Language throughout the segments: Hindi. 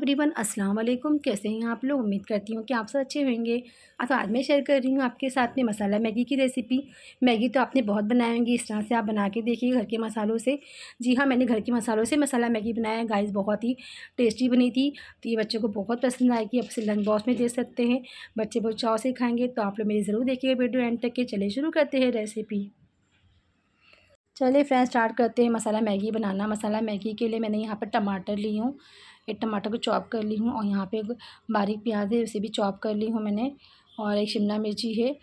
एवरीवन, अस्सलाम वालेकुम। कैसे हैं आप लोग? उम्मीद करती हूँ कि आप सब अच्छे होंगे। तो आज मैं शेयर कर रही हूँ आपके साथ में मसाला मैगी की रेसिपी। मैगी तो आपने बहुत बनाई होंगी, इस तरह से आप बना के देखिए घर के मसालों से। जी हाँ, मैंने घर के मसालों से मसाला मैगी बनाया है गाइस, बहुत ही टेस्टी बनी थी। तो ये बच्चों को बहुत पसंद आएगी, आप इसे लंच बॉक्स में दे सकते हैं, बच्चे बहुत चाव से खाएँगे। तो आप लोग मेरी ज़रूर देखिएगा वीडियो एंड तक के। चलिए शुरू करते हैं रेसिपी। चलिए फ्रेंड्स, स्टार्ट करते हैं मसाला मैगी बनाना। मसाला मैगी के लिए मैंने यहाँ पर टमाटर ली हूँ, एक टमाटर को चॉप कर ली हूँ, और यहाँ पे एक बारीक प्याज है, उसे भी चॉप कर ली हूँ मैंने, और एक शिमला मिर्ची है,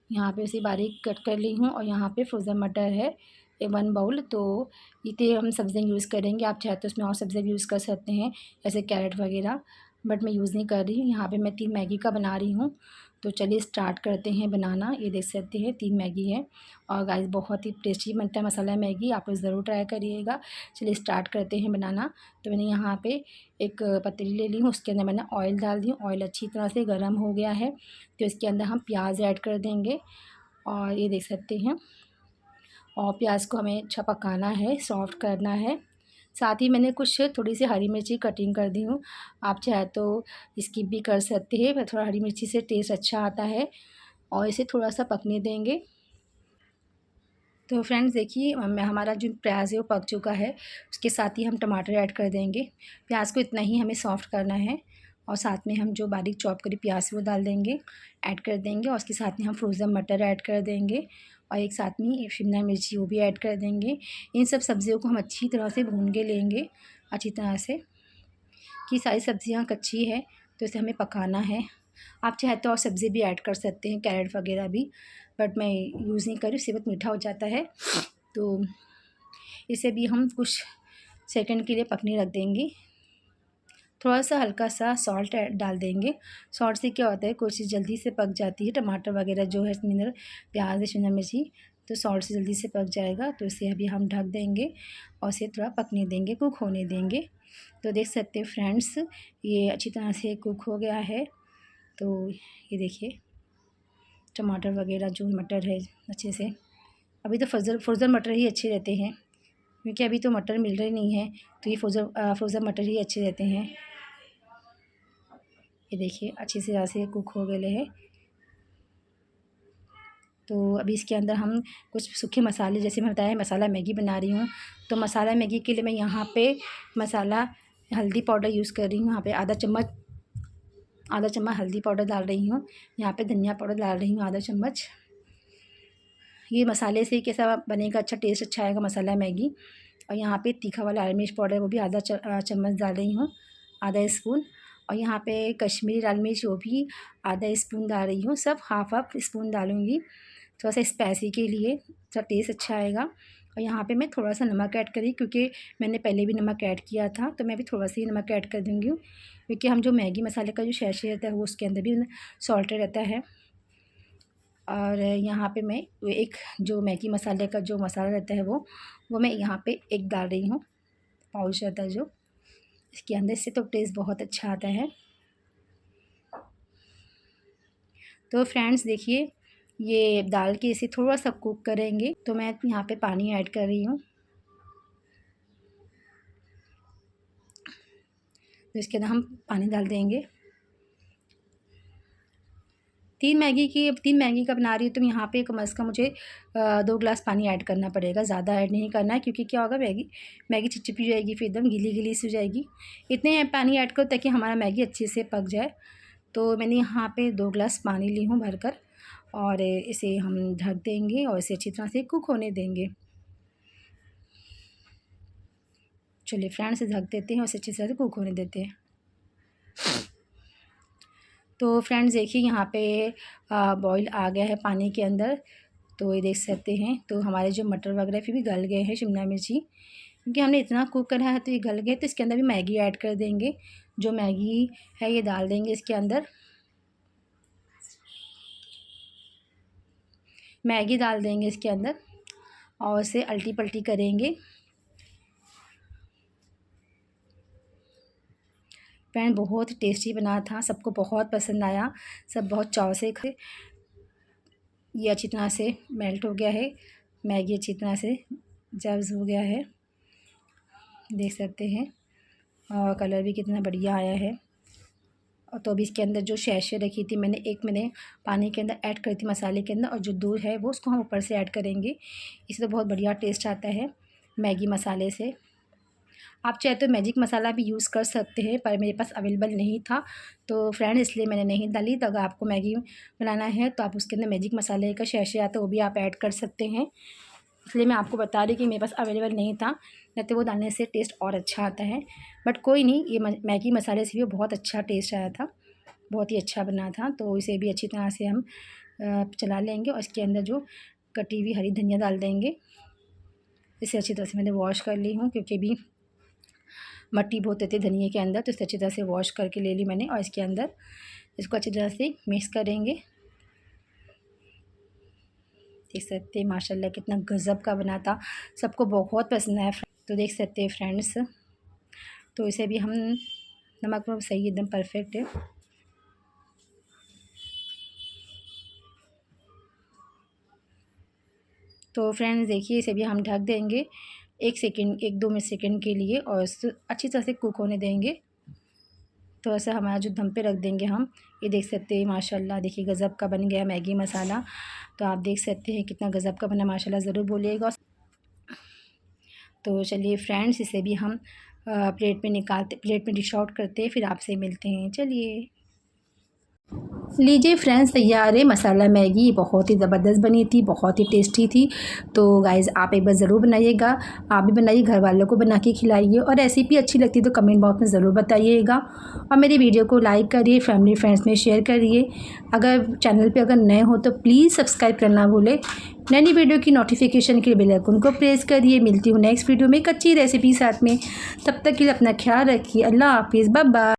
यहाँ पे उसे बारीक कट कर ली हूँ, और यहाँ पे फ्रोज़न मटर है 1 बाउल। तो इतने हम सब्ज़ियाँ यूज़ करेंगे, आप चाहे तो उसमें और सब्ज़ियाँ यूज़ कर सकते हैं जैसे कैरेट वगैरह, बट मैं यूज़ नहीं कर रही हूँ। यहाँ पे मैं 3 मैगी का बना रही हूँ। तो चलिए स्टार्ट करते हैं बनाना। ये देख सकते हैं 3 मैगी है, और गाइस बहुत ही टेस्टी बनता है मसाला मैगी, आप लोग ज़रूर ट्राई करिएगा। चलिए स्टार्ट करते हैं बनाना। तो मैंने यहाँ पे एक पतीली ले ली हूँ, उसके अंदर मैंने ऑयल डाल दी हूँ। ऑयल अच्छी तरह से गर्म हो गया है, तो इसके अंदर हम प्याज ऐड कर देंगे, और ये देख सकते हैं। और प्याज को हमें अच्छा पकाना है, सॉफ्ट करना है। साथ ही मैंने कुछ थोड़ी सी हरी मिर्ची कटिंग कर दी हूँ, आप चाहे तो स्किप भी कर सकते हैं, पर थोड़ा हरी मिर्ची से टेस्ट अच्छा आता है। और इसे थोड़ा सा पकने देंगे। तो फ्रेंड्स देखिए, हमारा जो प्याज है वो पक चुका है, उसके साथ ही हम टमाटर ऐड कर देंगे। प्याज को इतना ही हमें सॉफ्ट करना है, और साथ में हम जो बारीक चॉप करी प्याज वो डाल देंगे, ऐड कर देंगे, और उसके साथ में हम फ्रोज़न मटर ऐड कर देंगे, और एक साथ में शिमला मिर्ची वो भी ऐड कर देंगे। इन सब सब्ज़ियों को हम अच्छी तरह से भून के लेंगे, अच्छी तरह से, कि सारी सब्ज़ियाँ कच्ची है, तो इसे हमें पकाना है। आप चाहे तो और सब्ज़ी भी ऐड कर सकते हैं, कैरेट वगैरह भी, बट मैं यूज़ नहीं कर रही, उससे बहुत मीठा हो जाता है। तो इसे भी हम कुछ सेकंड के लिए पकने रख देंगे। थोड़ा सा हल्का सा सॉल्ट डाल देंगे। सॉल्ट से क्या होता है, कोई चीज़ जल्दी से पक जाती है, टमाटर वगैरह जो है इसमें अंदर, प्याज शिमला मिर्ची, तो सॉल्ट से जल्दी से पक जाएगा। तो इसे अभी हम ढक देंगे और इसे थोड़ा पकने देंगे, कुक होने देंगे। तो देख सकते हैं फ्रेंड्स, ये अच्छी तरह से कुक हो गया है। तो ये देखिए टमाटर वगैरह जो मटर है अच्छे से, अभी तो फ्रोज़न मटर ही अच्छे रहते हैं, क्योंकि अभी तो मटर मिल रहे नहीं हैं, तो ये फ्रोज़न मटर ही अच्छे रहते हैं। ये देखिए अच्छी से ऐसे कुक हो गए हैं। तो अभी इसके अंदर हम कुछ सूखे मसाले, जैसे मैं बताया मसाला मैगी बना रही हूँ, तो मसाला मैगी के लिए मैं यहाँ पे मसाला हल्दी पाउडर यूज़ कर रही हूँ। यहाँ पे आधा चम्मच हल्दी पाउडर डाल रही हूँ। यहाँ पे धनिया पाउडर डाल रही हूँ आधा चम्मच। ये मसाले से कैसा बनेगा, अच्छा टेस्ट अच्छा आएगा मसाला मैगी। और यहाँ पे तीखा वाला लाल मिर्च पाउडर वो भी आधा चम्मच डाल रही हूँ, आधा स्पून। और यहाँ पे कश्मीरी लाल मिर्च वो भी आधा स्पून डाल रही हूँ, सब हाफ़ हाफ़ स्पून डालूँगी, थोड़ा सा स्पाइसी के लिए, थोड़ा टेस्ट अच्छा आएगा। और यहाँ पे मैं थोड़ा सा नमक ऐड करी, क्योंकि मैंने पहले भी नमक ऐड किया था, तो मैं भी थोड़ा सा ही नमक ऐड कर दूँगी, क्योंकि हम जो मैगी मसाले का जो सैशे रहता है वो उसके अंदर भी सॉल्ट रहता है। और यहाँ पे मैं एक जो मैगी मसाले का जो मसाला रहता है वो मैं यहाँ पे एक डाल रही हूँ, पाउच रहता है जो इसके अंदर, से तो टेस्ट बहुत अच्छा आता है। तो फ्रेंड्स देखिए, ये डाल के इसे थोड़ा सा कुक करेंगे। तो मैं यहाँ पे पानी ऐड कर रही हूँ, तो इसके अंदर हम पानी डाल देंगे। 3 मैगी का बना रही हूँ, तो यहाँ पे कम से कम मुझे 2 गिलास पानी ऐड करना पड़ेगा, ज़्यादा ऐड नहीं करना है, क्योंकि क्या होगा, मैगी चिपचिपी हो जाएगी, फिर एकदम गीली गीली सी हो जाएगी। इतने पानी ऐड करो ताकि हमारा मैगी अच्छे से पक जाए। तो मैंने यहाँ पे 2 गिलास पानी ली हूँ भरकर, और इसे हम ढक देंगे और इसे अच्छी तरह से कुक होने देंगे। चलिए फ्रेंड्स, ढक देते हैं और इसे अच्छी तरह से कुक होने देते हैं। तो फ्रेंड्स देखिए, यहाँ पे बॉईल आ गया है पानी के अंदर, तो ये देख सकते हैं। तो हमारे जो मटर वगैरह फिर भी गल गए हैं, शिमला मिर्ची, क्योंकि हमने इतना कुक करा है तो ये गल गए। तो इसके अंदर भी मैगी ऐड कर देंगे, जो मैगी है ये डाल देंगे इसके अंदर, मैगी डाल देंगे इसके अंदर, और इसे अल्टी पल्टी करेंगे। फ्रेंड बहुत टेस्टी बना था, सबको बहुत पसंद आया, सब बहुत चाव से खाए। ये अच्छी तरह से मेल्ट हो गया है, मैगी अच्छी तरह से जब्स हो गया है, देख सकते हैं। और कलर भी कितना बढ़िया आया है। और तो अभी इसके अंदर जो शैशे रखी थी मैंने पानी के अंदर ऐड करी थी मसाले के अंदर, और जो दूध है वो उसको हम ऊपर से ऐड करेंगे। इससे तो बहुत बढ़िया टेस्ट आता है मैगी मसाले से। आप चाहे तो मैजिक मसाला भी यूज़ कर सकते हैं, पर मेरे पास अवेलेबल नहीं था तो फ्रेंड इसलिए मैंने नहीं डाली। तो अगर आपको मैगी बनाना है तो आप उसके अंदर मैजिक मसाले का शैशे आता है वो भी आप ऐड कर सकते हैं। इसलिए मैं आपको बता रही कि मेरे पास अवेलेबल नहीं था, नहीं तो वो डालने से टेस्ट और अच्छा आता है। बट कोई नहीं, ये मैगी मसाले से भी बहुत अच्छा टेस्ट आया था, बहुत ही अच्छा बना था। तो इसे भी अच्छी तरह से हम चला लेंगे और इसके अंदर जो कटी हुई हरी धनिया डाल देंगे। इसे अच्छी तरह से मैंने वॉश कर ली हूँ, क्योंकि भी मट्टी बहुत रहती है धनिया के अंदर, तो इसे अच्छी तरह से वॉश करके ले ली मैंने। और इसके अंदर इसको अच्छी तरह से मिक्स करेंगे। देख सकते हैं माशाल्लाह कितना गज़ब का बना था, सबको बहुत पसंद आया। तो देख सकते हैं फ्रेंड्स, तो इसे भी हम नमक वमक सही एकदम परफेक्ट है। तो फ्रेंड्स देखिए, इसे भी हम ढक देंगे 1-2 सेकंड के लिए, और इसे अच्छी तरह से कुक होने देंगे। तो ऐसा हमारा जो दम पे रख देंगे हम। ये देख सकते हैं माशाल्लाह, देखिए गज़ब का बन गया मैगी मसाला। तो आप देख सकते हैं कितना गज़ब का बना, माशाल्लाह ज़रूर बोलिएगा। तो चलिए फ्रेंड्स, इसे भी हम प्लेट में डिश आउट करते हैं, फिर आपसे मिलते हैं। चलिए लीजिए फ्रेंड्स, तैयार है मसाला मैगी। बहुत ही ज़बरदस्त बनी थी, बहुत ही टेस्टी थी। तो गाइज़ आप एक बार ज़रूर बनाइएगा, आप भी बनाइए, घर वालों को बना के खिलाइए। और रेसिपी अच्छी लगती तो कमेंट बॉक्स में ज़रूर बताइएगा, और मेरी वीडियो को लाइक करिए, फैमिली फ्रेंड्स में शेयर करिए। अगर चैनल पे अगर नए हो तो प्लीज़ सब्सक्राइब करना भूलें। नई वीडियो की नोटिफिकेशन के लिए बेल आइकन को प्रेस करिए। मिलती हूँ नेक्स्ट वीडियो में एक अच्छी रेसिपी साथ में। तब तक के लिए अपना ख्याल रखिए। अल्लाह हाफिज़, बाय बाय।